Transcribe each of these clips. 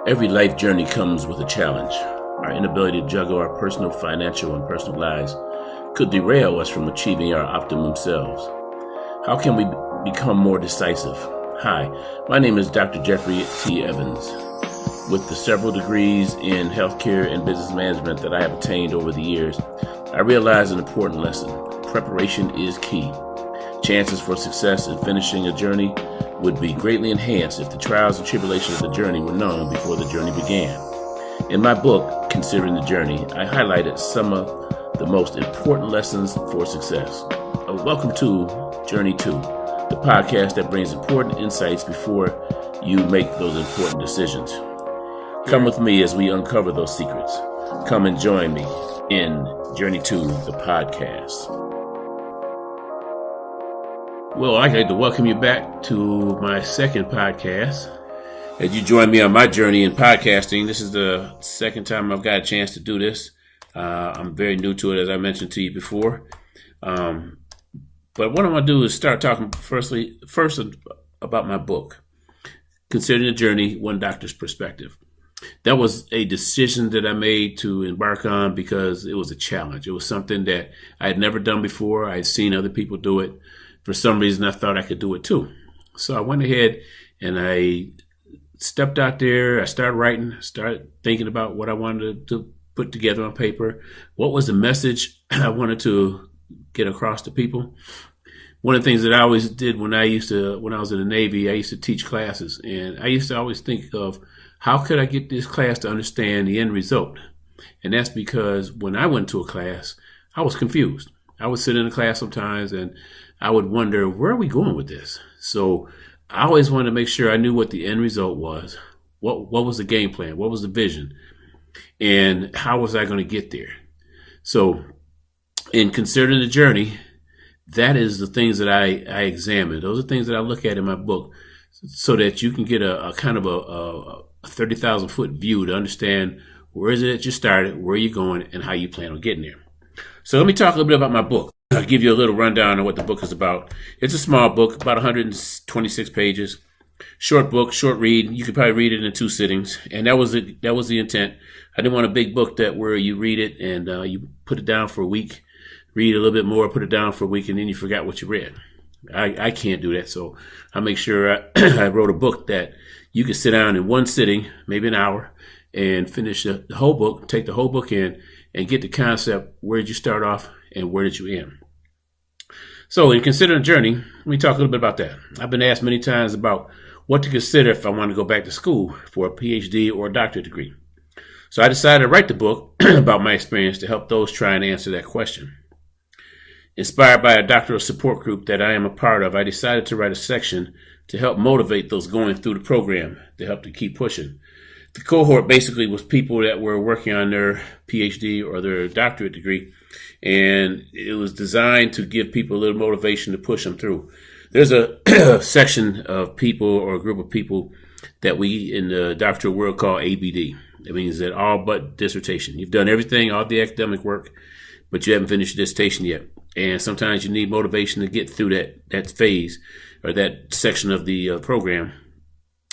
Every life journey comes with a challenge. Our inability to juggle our personal, financial, and personal lives could derail us from achieving our optimum selves. How can we become more decisive? Hi, my name is Dr. Jeffrey T. Evans. With the several degrees in healthcare and business management that I have attained over the years, I realized an important lesson. Preparation is key. Chances for success in finishing a journey would be greatly enhanced if the trials and tribulations of the journey were known before the journey began. In my book, Considering the Journey, I highlighted some of the most important lessons for success. Welcome to Journey 2, the podcast that brings important insights before you make those important decisions. Come with me as we uncover those secrets. Come and join me in Journey 2, the podcast. Well, I'd like to welcome you back to my second podcast. As you join me on my journey in podcasting, this is the second time I've got a chance to do this. I'm very new to it, as I mentioned to you before. But what I want to do is start talking first about my book, Considering the Journey, One Doctor's Perspective. That was a decision that I made to embark on because it was a challenge. It was something that I had never done before. I had seen other people do it. For some reason, I thought I could do it too. So I went ahead and I stepped out there. I started writing, started thinking about what I wanted to put together on paper. What was the message I wanted to get across to people? One of the things that I always did when I was in the Navy, I used to teach classes. And I used to always think of how could I get this class to understand the end result? And that's because when I went to a class, I was confused. I would sit in a class sometimes and I would wonder, where are we going with this? So I always wanted to make sure I knew what the end result was. What was the game plan? What was the vision? And how was I going to get there? So in considering the journey, that is the things that I examine. Those are things that I look at in my book so that you can get a kind of a 30,000 foot view to understand where is it that you started, where you're going, and how you plan on getting there. So let me talk a little bit about my book. I'll give you a little rundown on what the book is about. It's a small book, about 126 pages. Short book, short read. You could probably read it in 2 sittings. And that was the intent. I didn't want a big book where you read it and you put it down for a week, read a little bit more, put it down for a week, and then you forgot what you read. I can't do that. So I make sure I wrote a book that you could sit down in one sitting, maybe an hour, and finish the whole book, take the whole book in, and get the concept, where did you start off and where did you end? So in Considering the Journey, let me talk a little bit about that. I've been asked many times about what to consider if I want to go back to school for a PhD or a doctorate degree. So I decided to write the book about my experience to help those trying to answer that question. Inspired by a doctoral support group that I am a part of, I decided to write a section to help motivate those going through the program to help to keep pushing. The cohort basically was people that were working on their PhD or their doctorate degree, and it was designed to give people a little motivation to push them through. There's a section of people or a group of people that we in the doctoral world call ABD. It means that all but dissertation. You've done everything, all the academic work, but you haven't finished your dissertation yet. And sometimes you need motivation to get through that phase or that section of the program.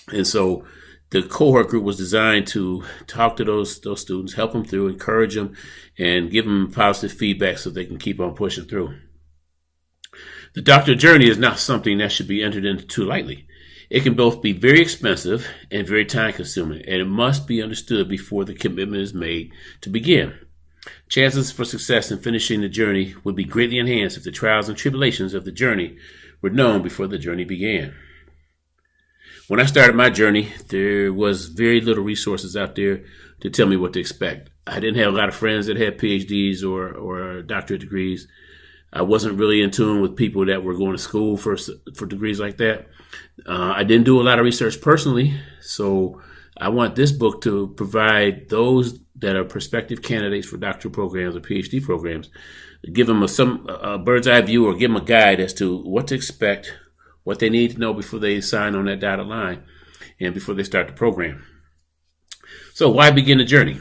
And so the cohort group was designed to talk to those students, help them through, encourage them, and give them positive feedback so they can keep on pushing through. The doctorate journey is not something that should be entered into too lightly. It can both be very expensive and very time-consuming, and it must be understood before the commitment is made to begin. Chances for success in finishing the journey would be greatly enhanced if the trials and tribulations of the journey were known before the journey began. When I started my journey, there was very little resources out there to tell me what to expect. I didn't have a lot of friends that had PhDs or doctorate degrees. I wasn't really in tune with people that were going to school for degrees like that. I didn't do a lot of research personally, so I want this book to provide those that are prospective candidates for doctoral programs or PhD programs, give them a bird's eye view or give them a guide as to what to expect, what they need to know before they sign on that dotted line and before they start the program. So why begin the journey?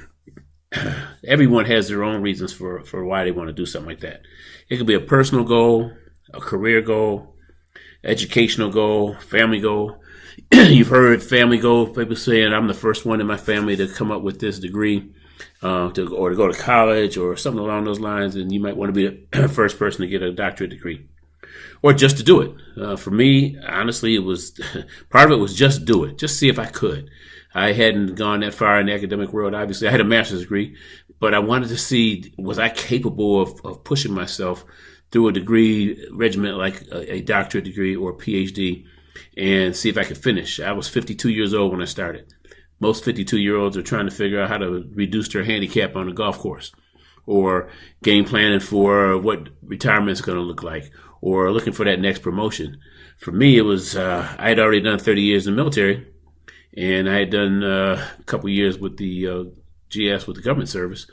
Everyone has their own reasons for why they want to do something like that. It could be a personal goal, a career goal, educational goal, family goal. You've heard family goal, people saying, I'm the first one in my family to come up with this degree, or to go to college or something along those lines, and you might want to be the first person to get a doctorate degree. Or just to do it. For me, honestly, it was part of it was just do it, just see if I could. I hadn't gone that far in the academic world. Obviously, I had a master's degree, but I wanted to see, was I capable of pushing myself through a degree regimen like a doctorate degree or a PhD, and see if I could finish. I was 52 years old when I started. Most 52-year-olds are trying to figure out how to reduce their handicap on a golf course, or game planning for what retirement is going to look like, or looking for that next promotion. For me, it was, I had already done 30 years in the military, and I had done a couple years with the GS, with the government service,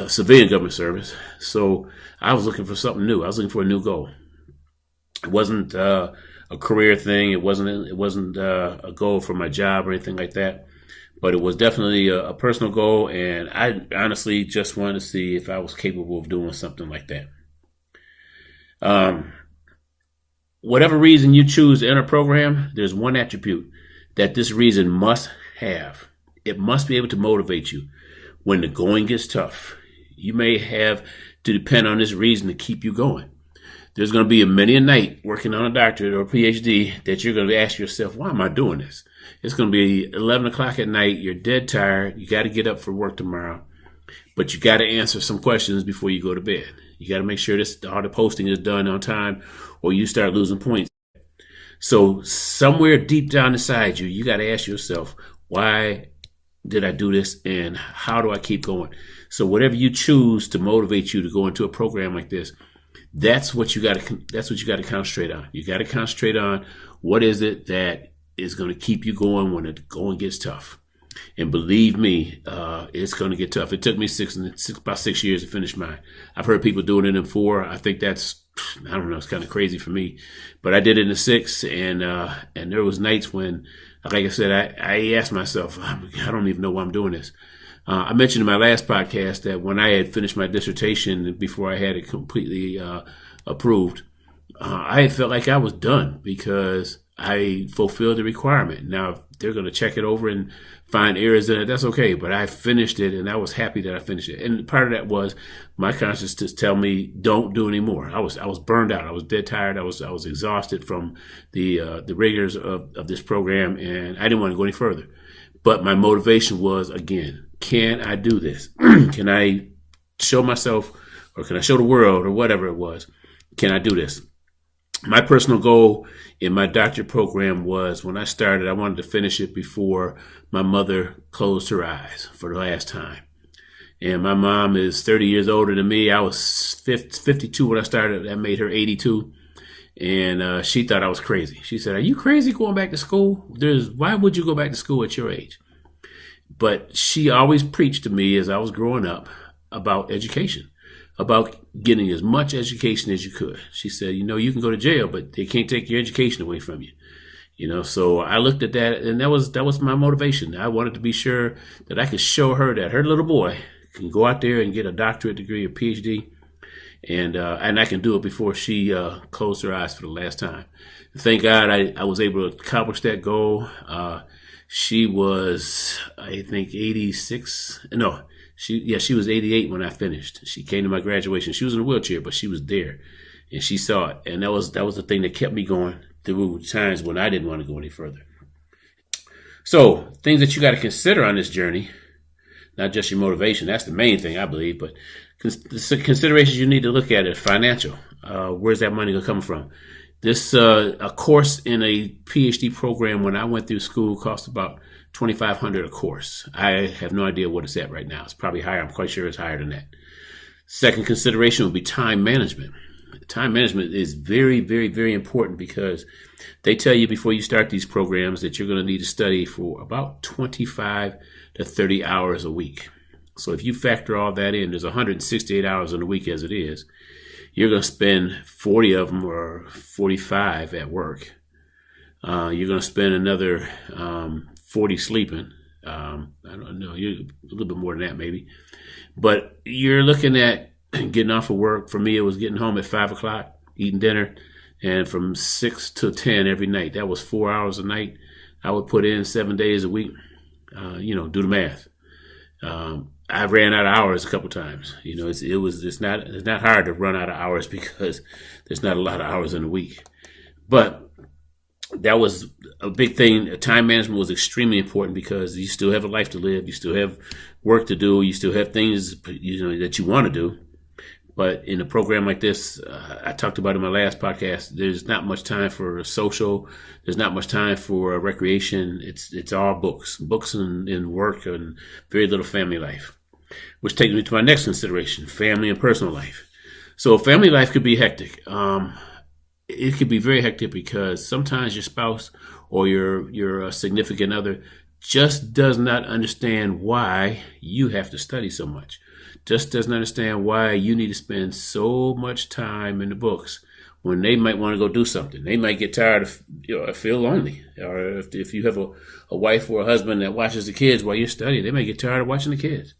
civilian government service. So I was looking for something new. I was looking for a new goal. It wasn't a career thing. It wasn't a goal for my job or anything like that. But it was definitely a personal goal, and I honestly just wanted to see if I was capable of doing something like that. Whatever reason you choose to enter a program, there's one attribute that this reason must have. It must be able to motivate you when the going gets tough. You may have to depend on this reason to keep you going. There's going to be many a night working on a doctorate or a PhD that you're going to ask yourself, why am I doing this? It's going to be 11 o'clock at night. You're dead tired. You got to get up for work tomorrow. But you got to answer some questions before you go to bed. You got to make sure all the posting is done on time, or you start losing points. So somewhere deep down inside you, you got to ask yourself, why did I do this, and how do I keep going? So whatever you choose to motivate you to go into a program like this, that's what you got to concentrate on. You got to concentrate on what is it that is going to keep you going when the going gets tough. And believe me, it's going to get tough. It took me about 6 years to finish mine. I've heard people doing it in 4. I think that's, I don't know, it's kind of crazy for me. But I did it in 6, and there was nights when, like I said, I asked myself, I don't even know why I'm doing this. I mentioned in my last podcast that when I had finished my dissertation, before I had it completely approved, I felt like I was done because I fulfilled the requirement. Now, if they're going to check it over and find errors in it, that's okay. But I finished it, and I was happy that I finished it. And part of that was my conscience to tell me, don't do anymore. I was burned out. I was dead tired. I was exhausted from the rigors of this program, and I didn't want to go any further. But my motivation was, again, can I do this? Can I show myself, or can I show the world, or whatever it was? Can I do this? My personal goal in my doctorate program was, when I started, I wanted to finish it before my mother closed her eyes for the last time. And my mom is 30 years older than me. I was 52 when I started. That made her 82. And she thought I was crazy. She said, are you crazy going back to school? Why would you go back to school at your age? But she always preached to me as I was growing up about education, about getting as much education as you could. She said, you can go to jail, but they can't take your education away from you. So I looked at that, and that was my motivation. I wanted to be sure that I could show her that her little boy can go out there and get a doctorate degree or PhD, and I can do it before she closed her eyes for the last time. Thank God I was able to accomplish that goal. She was, I think, 86. No, she was 88 when I finished. She came to my graduation. She was in a wheelchair, but she was there, and she saw it. And that was the thing that kept me going through times when I didn't want to go any further. So things that you got to consider on this journey, not just your motivation. That's the main thing, I believe, but the considerations you need to look at are financial. Where's that money going to come from? This a course in a PhD program when I went through school cost about $2,500 a course. I have no idea what it's at right now. It's probably higher. I'm quite sure it's higher than that. Second consideration would be time management. Time management is very, very, very important because they tell you before you start these programs that you're going to need to study for about 25 to 30 hours a week. So if you factor all that in, there's 168 hours in a week as it is. You're going to spend 40 of them or 45 at work. You're going to spend another 40 sleeping. I don't know, you're a little bit more than that maybe. But you're looking at getting off of work. For me, it was getting home at 5 o'clock, eating dinner, and from 6 to 10 every night. That was 4 hours a night. I would put in 7 days a week. Do the math. I ran out of hours a couple times. It's not hard to run out of hours because there's not a lot of hours in a week. But that was a big thing. Time management was extremely important because you still have a life to live. You still have work to do. You still have things, that you want to do. But in a program like this, I talked about in my last podcast, there's not much time for social. There's not much time for recreation. It's all books and work, and very little family life, which takes me to my next consideration, family and personal life. So family life could be hectic. It could be very hectic because sometimes your spouse or your significant other just does not understand why you have to study so much. Just doesn't understand why you need to spend so much time in the books when they might want to go do something. They might get tired of, feel lonely. Or if you have a wife or a husband that watches the kids while you're studying, they might get tired of watching the kids.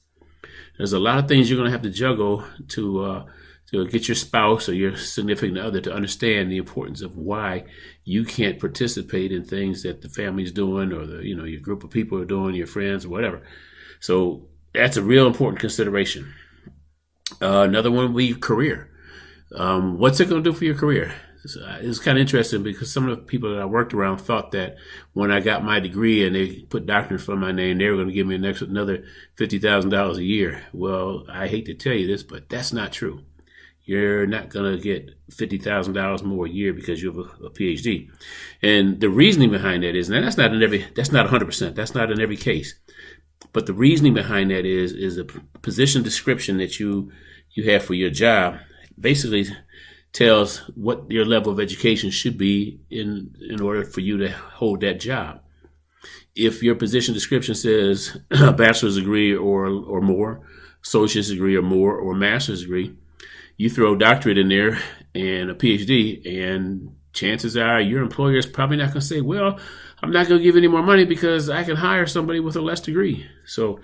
There's a lot of things you're going to have to juggle to get your spouse or your significant other to understand the importance of why you can't participate in things that the family's doing or your group of people are doing, your friends or whatever. So that's a real important consideration. Another one would be career. What's it going to do for your career? It's kind of interesting because some of the people that I worked around thought that when I got my degree and they put doctor in front of my name, they were going to give me another $50,000 a year. Well, I hate to tell you this, but that's not true. You're not going to get $50,000 more a year because you have a PhD. And the reasoning behind that is, and that's not 100%. That's not in every case. But the reasoning behind that is a position description that you have for your job basically tells what your level of education should be in order for you to hold that job. If your position description says a bachelor's degree or more, associate's degree or more, or master's degree, you throw a doctorate in there and a PhD, and chances are your employer is probably not going to say, well, I'm not going to give any more money because I can hire somebody with a less degree. So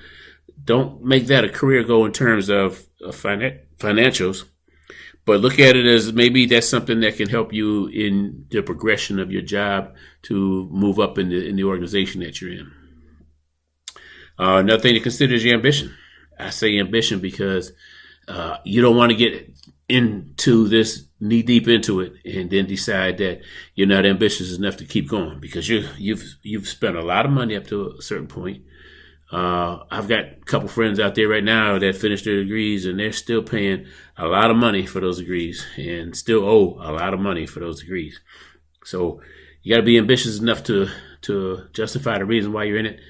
don't make that a career goal in terms of financials, but look at it as maybe that's something that can help you in the progression of your job to move up in the organization that you're in. Another thing to consider is your ambition. I say ambition because you don't want to get into this, knee deep into it, and then decide that you're not ambitious enough to keep going because you've spent a lot of money up to a certain point. I've got a couple friends out there right now that finished their degrees and they're still paying a lot of money for those degrees and still owe a lot of money for those degrees. So you got to be ambitious enough to justify the reason why you're in it,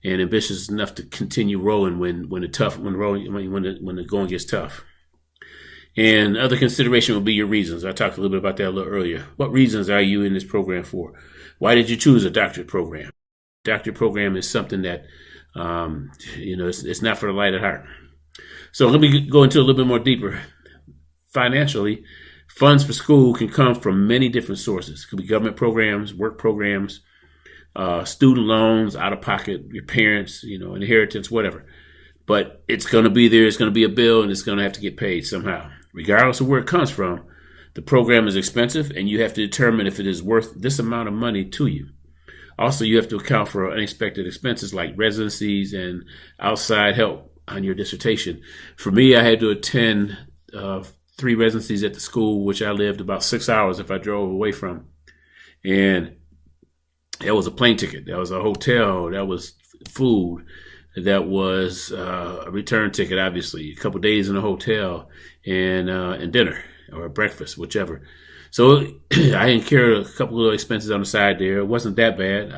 and ambitious enough to continue rolling when the going gets tough. And other consideration will be your reasons. I talked a little bit about that a little earlier. What reasons are you in this program for? Why did you choose a doctorate program? Doctorate program is something that, it's not for the light of heart. So let me go into a little bit more deeper. Financially, funds for school can come from many different sources. It could be government programs, work programs, student loans, out of pocket, your parents, inheritance, whatever. But it's going to be there. It's going to be a bill, and it's going to have to get paid somehow. Regardless of where it comes from, the program is expensive, and you have to determine if it is worth this amount of money to you. Also, you have to account for unexpected expenses like residencies and outside help on your dissertation. For me, I had to attend 3 residencies at the school, which I lived about 6 hours if I drove away from. And that was a plane ticket. That was a hotel. That was food. That was a return ticket, obviously, a couple days in a hotel and dinner or breakfast, whichever. So I incurred a couple of little expenses on the side there. It wasn't that bad.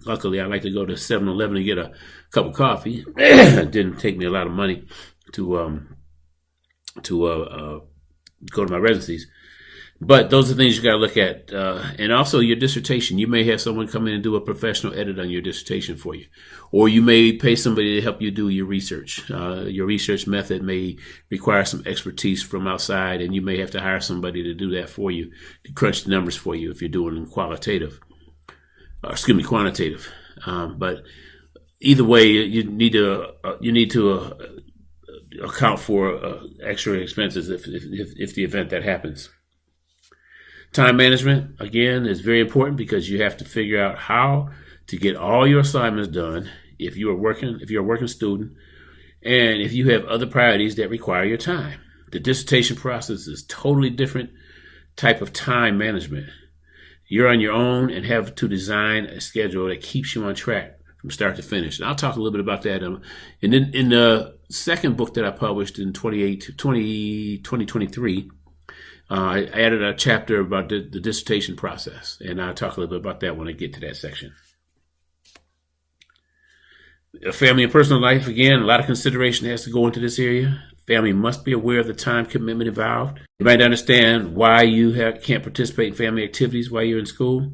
Luckily, I like to go to 7-Eleven and get a cup of coffee. It didn't take me a lot of money to go to my residencies. But those are things you got to look at. And also your dissertation. You may have someone come in and do a professional edit on your dissertation for you. Or you may pay somebody to help you do your research. Your research method may require some expertise from outside, and you may have to hire somebody to do that for you, to crunch the numbers for you if you're doing quantitative. But either way, you need to account for extra expenses if the event that happens. Time management, again, is very important because you have to figure out how to get all your assignments done if you're a working student, and if you have other priorities that require your time. The dissertation process is totally different type of time management. You're on your own and have to design a schedule that keeps you on track from start to finish. And I'll talk a little bit about that. And then in the second book that I published in 2023, I added a chapter about the dissertation process. And I'll talk a little bit about that when I get to that section. Family and personal life, again, a lot of consideration has to go into this area. Family must be aware of the time commitment involved. You might understand why you can't participate in family activities while you're in school.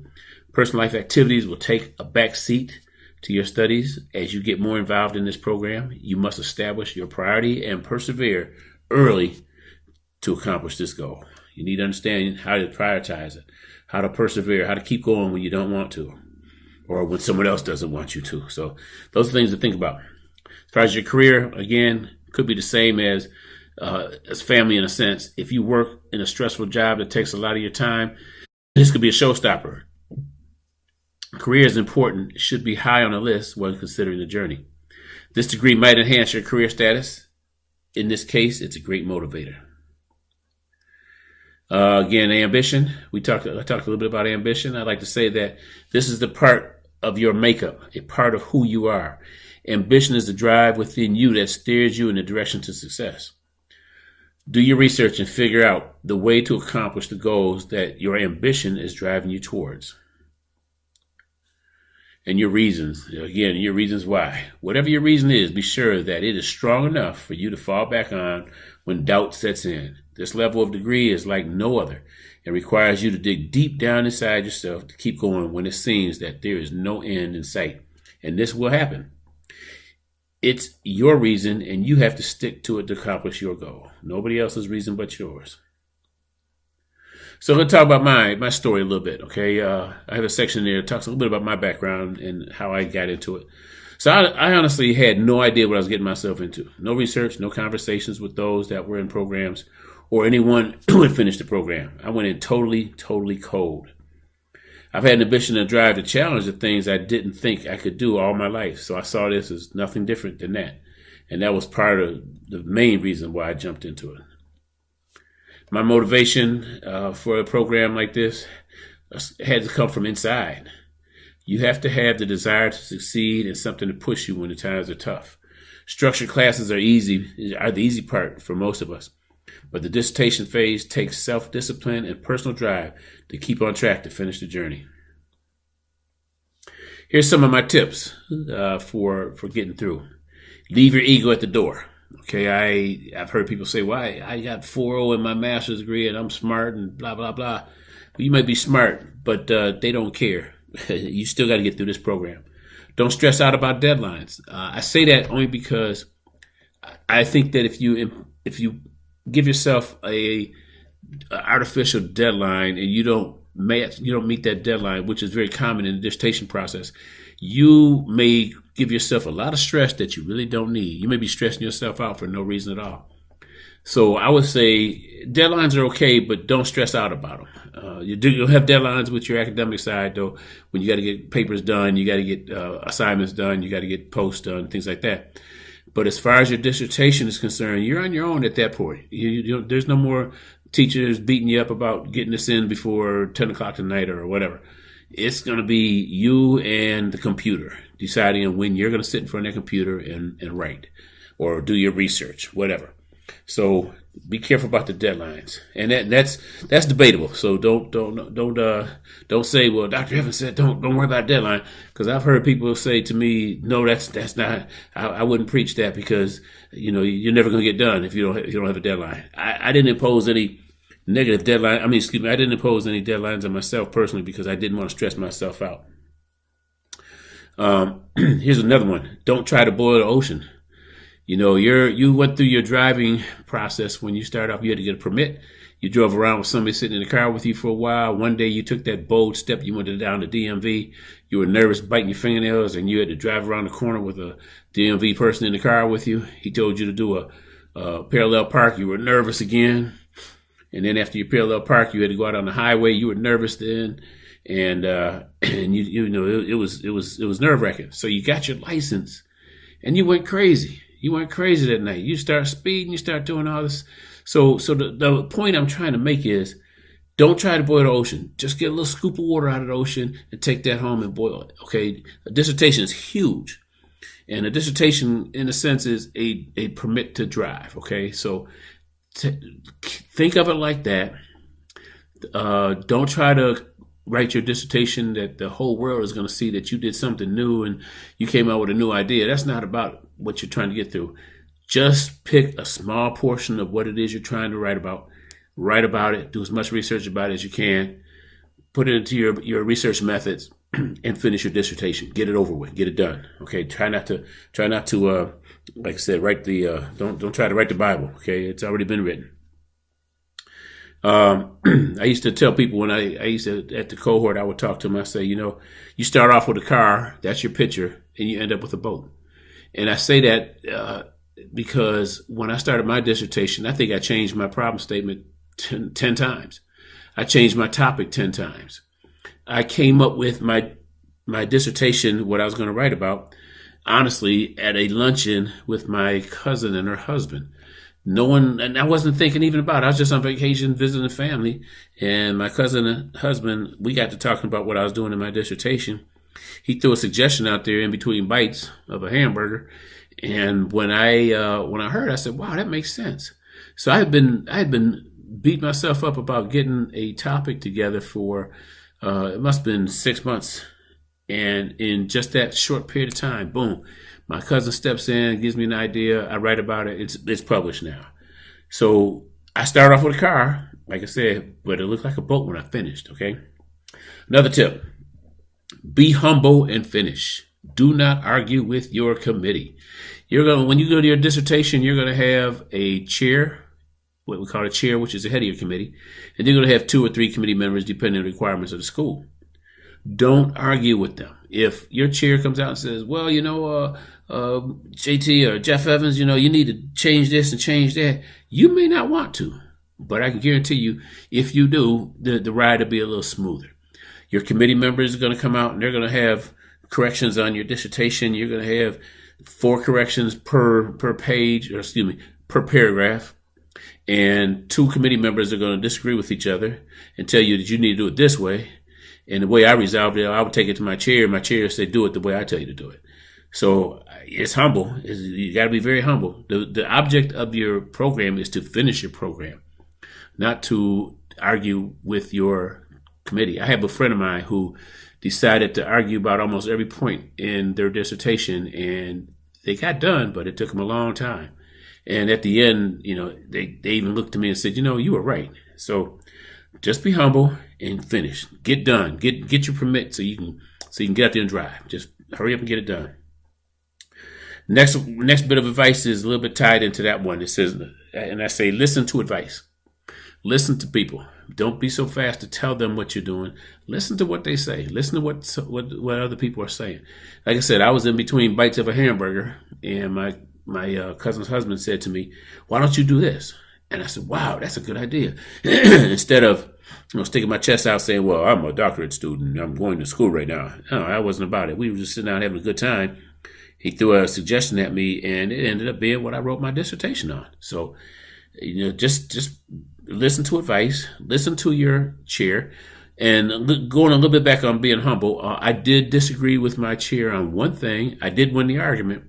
Personal life activities will take a back seat to your studies as you get more involved in this program. You must establish your priority and persevere early to accomplish this goal. You need to understand how to prioritize it, how to persevere, how to keep going when you don't want to, or when someone else doesn't want you to. So those are things to think about. As far as your career, again, could be the same as family in a sense. If you work in a stressful job that takes a lot of your time, this could be a showstopper. Career is important. It should be high on the list when considering the journey. This degree might enhance your career status. In this case, it's a great motivator. Again, ambition. I talked a little bit about ambition. I'd like to say that this is the part of your makeup, a part of who you are. Ambition is the drive within you that steers you in the direction to success. Do your research and figure out the way to accomplish the goals that your ambition is driving you towards. And your reasons, again, your reasons why. Whatever your reason is, be sure that it is strong enough for you to fall back on when doubt sets in. This level of degree is like no other. It requires you to dig deep down inside yourself to keep going when it seems that there is no end in sight. And this will happen. It's your reason, and you have to stick to it to accomplish your goal. Nobody else's reason but yours. So let's talk about my story a little bit, okay? I have a section there that talks a little bit about my background and how I got into it. So I honestly had no idea what I was getting myself into. No research, no conversations with those that were in programs or anyone who had finished the program. I went in totally cold. I've had an ambition and drive to challenge the things I didn't think I could do all my life. So I saw this as nothing different than that. And that was part of the main reason why I jumped into it. My motivation for a program like this had to come from inside. You have to have the desire to succeed and something to push you when the times are tough. Structured classes are the easy part for most of us. But the dissertation phase takes self-discipline and personal drive to keep on track to finish the journey. Here's some of my tips for getting through. Leave your ego at the door. Okay, I've heard people say, well, I got 4.0 in my master's degree and I'm smart and blah, blah, blah. Well, you might be smart, but they don't care. You still got to get through this program. Don't stress out about deadlines. I say that only because I think that if you give yourself a artificial deadline and you don't meet that deadline, which is very common in the dissertation process, you may give yourself a lot of stress that you really don't need. You may be stressing yourself out for no reason at all. So I would say deadlines are okay, but don't stress out about them. You'll have deadlines with your academic side, though, when you got to get papers done, you got to get assignments done, you got to get posts done, things like that. But as far as your dissertation is concerned, you're on your own at that point. There's no more teachers beating you up about getting this in before 10 o'clock tonight or whatever. It's going to be you and the computer deciding when you're going to sit in front of that computer and write or do your research, whatever. So be careful about the deadlines, and that's debatable. So don't say, well, Dr. Evans said don't worry about deadline, because I've heard people say to me, no, that's not. I wouldn't preach that because you're never going to get done if you don't have a deadline. I didn't impose any negative deadline. I didn't impose any deadlines on myself personally because I didn't want to stress myself out. Here's another one. Don't try to boil the ocean. You went through your driving process when you started off. You had to get a permit. You drove around with somebody sitting in the car with you for a while. One day you took that bold step. You went down to DMV. You were nervous, biting your fingernails, and you had to drive around the corner with a DMV person in the car with you. He told you to do a parallel park. You were nervous again. And then after you parallel park, you had to go out on the highway. You were nervous then. and and you know it was nerve wracking. So you got your license, and you went crazy. You went crazy that night. You start speeding. You start doing all this. So the point I'm trying to make is, don't try to boil the ocean. Just get a little scoop of water out of the ocean and take that home and boil it. Okay, a dissertation is huge, and a dissertation, in a sense, is a permit to drive. Okay, so think of it like that. Don't try to write your dissertation that the whole world is going to see that you did something new and you came out with a new idea. That's not about what you're trying to get through. Just pick a small portion of what it is you're trying to write about. Write about it. Do as much research about it as you can. Put it into your research methods and finish your dissertation. Get it over with. Get it done. Okay. Try not to like I said, write the don't try to write the Bible. Okay, it's already been written. I used to tell people when I used to, at the cohort, I would talk to them. I say, you start off with a car, that's your picture, and you end up with a boat. And I say that because when I started my dissertation, I think I changed my problem statement 10 times. I changed my topic 10 times. I came up with my dissertation, what I was going to write about, honestly, at a luncheon with my cousin and her husband. No one, and I wasn't thinking even about it. I was just on vacation visiting the family, and my cousin and husband, we got to talking about what I was doing in my dissertation. He threw a suggestion out there in between bites of a hamburger, and when I heard, I said, "Wow, that makes sense." So I had been beating myself up about getting a topic together for it must have been 6 months, and in just that short period of time, boom. My cousin steps in, gives me an idea. I write about it. It's published now. So I started off with a car, like I said, but it looked like a boat when I finished. Okay. Another tip: be humble and finish. Do not argue with your committee. When you go to your dissertation, you're gonna have a chair, what we call a chair, which is the head of your committee, and you're gonna have 2 or 3 committee members, depending on the requirements of the school. Don't argue with them. If your chair comes out and says, well, JT or Jeff Evans, you need to change this and change that, you may not want to. But I can guarantee you, if you do, the ride will be a little smoother. Your committee members are going to come out and they're going to have corrections on your dissertation. You're going to have 4 corrections per page, per paragraph. And 2 committee members are going to disagree with each other and tell you that you need to do it this way. And the way I resolved it, I would take it to my chair. My chair said, do it the way I tell you to do it. So it's humble. You got to be very humble. The object of your program is to finish your program, not to argue with your committee. I have a friend of mine who decided to argue about almost every point in their dissertation, and they got done, but it took them a long time. And at the end, they even looked at me and said, you were right. So just be humble and finish. Get done. Get your permit so you can get out there and drive. Just hurry up and get it done. Next bit of advice is a little bit tied into that one. It says, and I say, listen to advice. Listen to people. Don't be so fast to tell them what you're doing. Listen to what they say. Listen to what other people are saying. Like I said, I was in between bites of a hamburger, and my cousin's husband said to me, "Why don't you do this?" And I said, "Wow, that's a good idea." Instead of sticking my chest out saying, "Well, I'm a doctorate student. I'm going to school right now." No, that wasn't about it. We were just sitting down having a good time. He threw a suggestion at me, and it ended up being what I wrote my dissertation on. So, just listen to advice, listen to your chair, and going a little bit back on being humble. I did disagree with my chair on one thing. I did win the argument,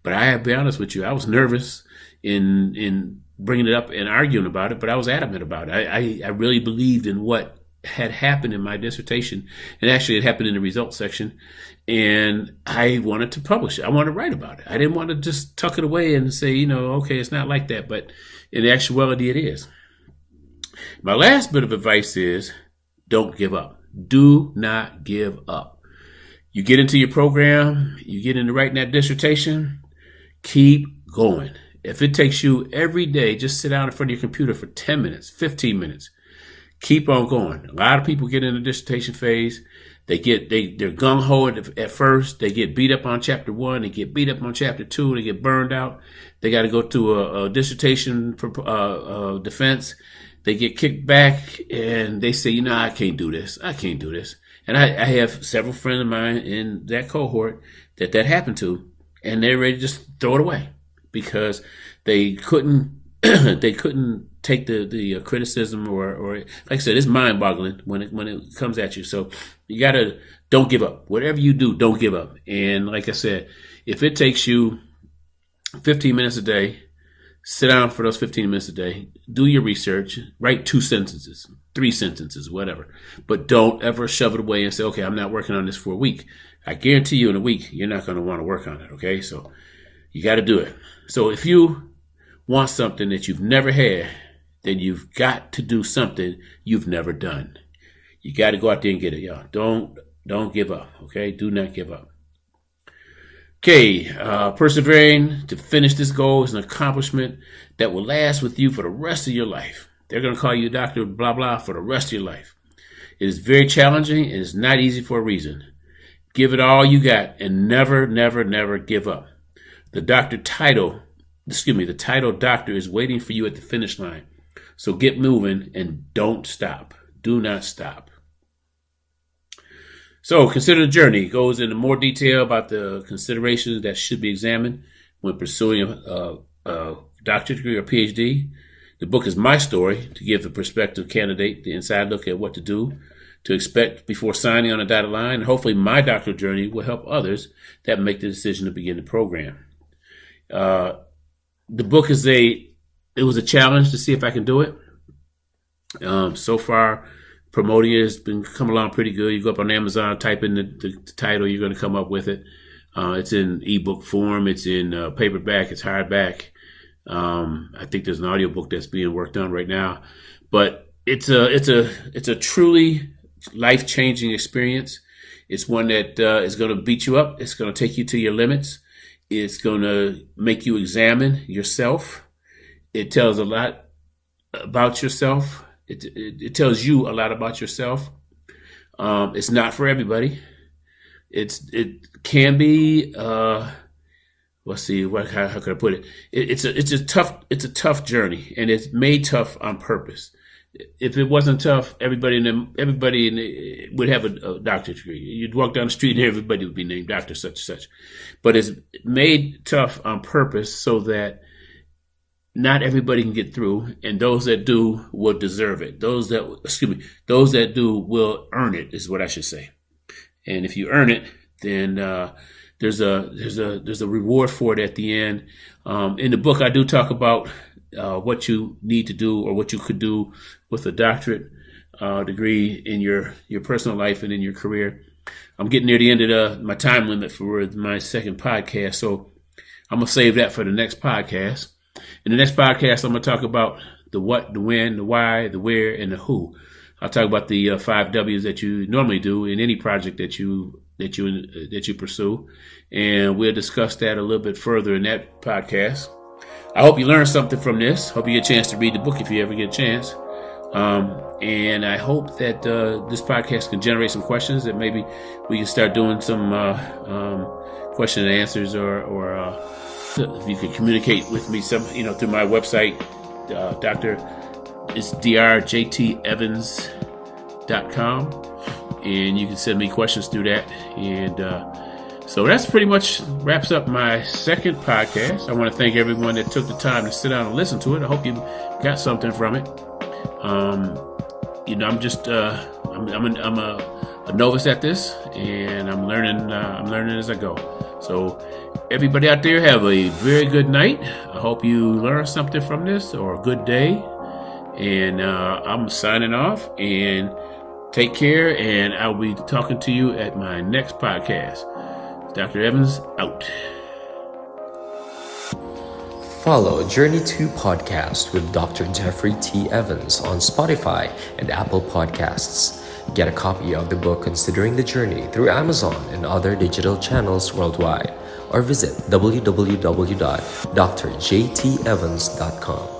but I have to be honest with you, I was nervous in bringing it up and arguing about it, but I was adamant about it. I really believed in what had happened in my dissertation, and actually it happened in the results section, and I wanted to publish it. I wanted to write about it. I didn't want to just tuck it away and say, okay, it's not like that, but in actuality it is. My last bit of advice is, don't give up. Do not give up. You get into your program, you get into writing that dissertation, keep going. If it takes you every day, just sit down in front of your computer for 10 minutes, 15 minutes, keep on going. A lot of people get in the dissertation phase. They're gung-ho at first. They get beat up on chapter 1. They get beat up on chapter 2. They get burned out. They got to go to a dissertation defense. They get kicked back and they say, I can't do this. I can't do this. And I have several friends of mine in that cohort that happened to, and they're ready to just throw it away because they couldn't they couldn't take the criticism or like I said, it's mind boggling when it comes at you. So you gotta don't give up. Whatever you do, don't give up. And like I said, if it takes you 15 minutes a day, sit down for those 15 minutes a day, do your research, write 2 sentences, 3 sentences, whatever. But don't ever shove it away and say, okay, I'm not working on this for a week. I guarantee you in a week, you're not going to want to work on it, okay? So you got to do it. So if you want something that you've never had, then you've got to do something you've never done. You got to go out there and get it, y'all. Don't give up, okay? Do not give up. Okay, persevering to finish this goal is an accomplishment that will last with you for the rest of your life. They're going to call you Dr. Blah Blah for the rest of your life. It is very challenging and it's not easy for a reason. Give it all you got and never, never, never give up. The title doctor is waiting for you at the finish line. So get moving and don't stop. Do not stop. So consider the journey. It goes into more detail about the considerations that should be examined when pursuing a doctorate degree or PhD. The book is my story to give the prospective candidate the inside look at what to do, to expect before signing on a dotted line. And hopefully my doctoral journey will help others that make the decision to begin the program. The book it was a challenge to see if I can do it. So far, promoting it has been coming along pretty good. You go up on Amazon, type in the title, you're going to come up with it. It's in ebook form. It's in paperback. It's hardback. I think there's an audiobook that's being worked on right now, but it's a truly life-changing experience. It's one that is going to beat you up. It's going to take you to your limits. It's going to make you examine yourself. It tells a lot about yourself. It tells you a lot about yourself. It's not for everybody. It can be. Let's see. How could I put it? It's a tough journey, and it's made tough on purpose. If it wasn't tough, everybody would have a doctorate degree. You'd walk down the street and everybody would be named Doctor such and such. But it's made tough on purpose so that not everybody can get through, and those that do will deserve it. Those that do will earn it, is what I should say. And if you earn it, then there's a reward for it at the end. In the book, I do talk about what you need to do or what you could do with a doctorate degree in your personal life and in your career. I'm getting near the end of my time limit for my second podcast, so I'm going to save that for the next podcast. In the next podcast, I'm going to talk about the what, the when, the why, the where, and the who. I'll talk about the 5 W's that you normally do in any project that you pursue, and we'll discuss that a little bit further in that podcast. I hope you learned something from this. Hope you get a chance to read the book if you ever get a chance. And I hope that this podcast can generate some questions that maybe we can start doing some question and answers, or if you could communicate with me through my website, drjtevans.com, and you can send me questions through that. And so that's pretty much wraps up my second podcast. I want to thank everyone that took the time to sit down and listen to it. I hope you got something from it. I'm just I'm a novice at this, and I'm learning as I go. So everybody out there, have a very good night. I hope you learned something from this, or a good day. And I'm signing off, and take care, and I'll be talking to you at my next podcast. Dr. Evans, out. Follow Journey 2 Podcast with Dr. Jeffrey T. Evans on Spotify and Apple Podcasts. Get a copy of the book Considering the Journey through Amazon and other digital channels worldwide, or visit www.drjtevans.com.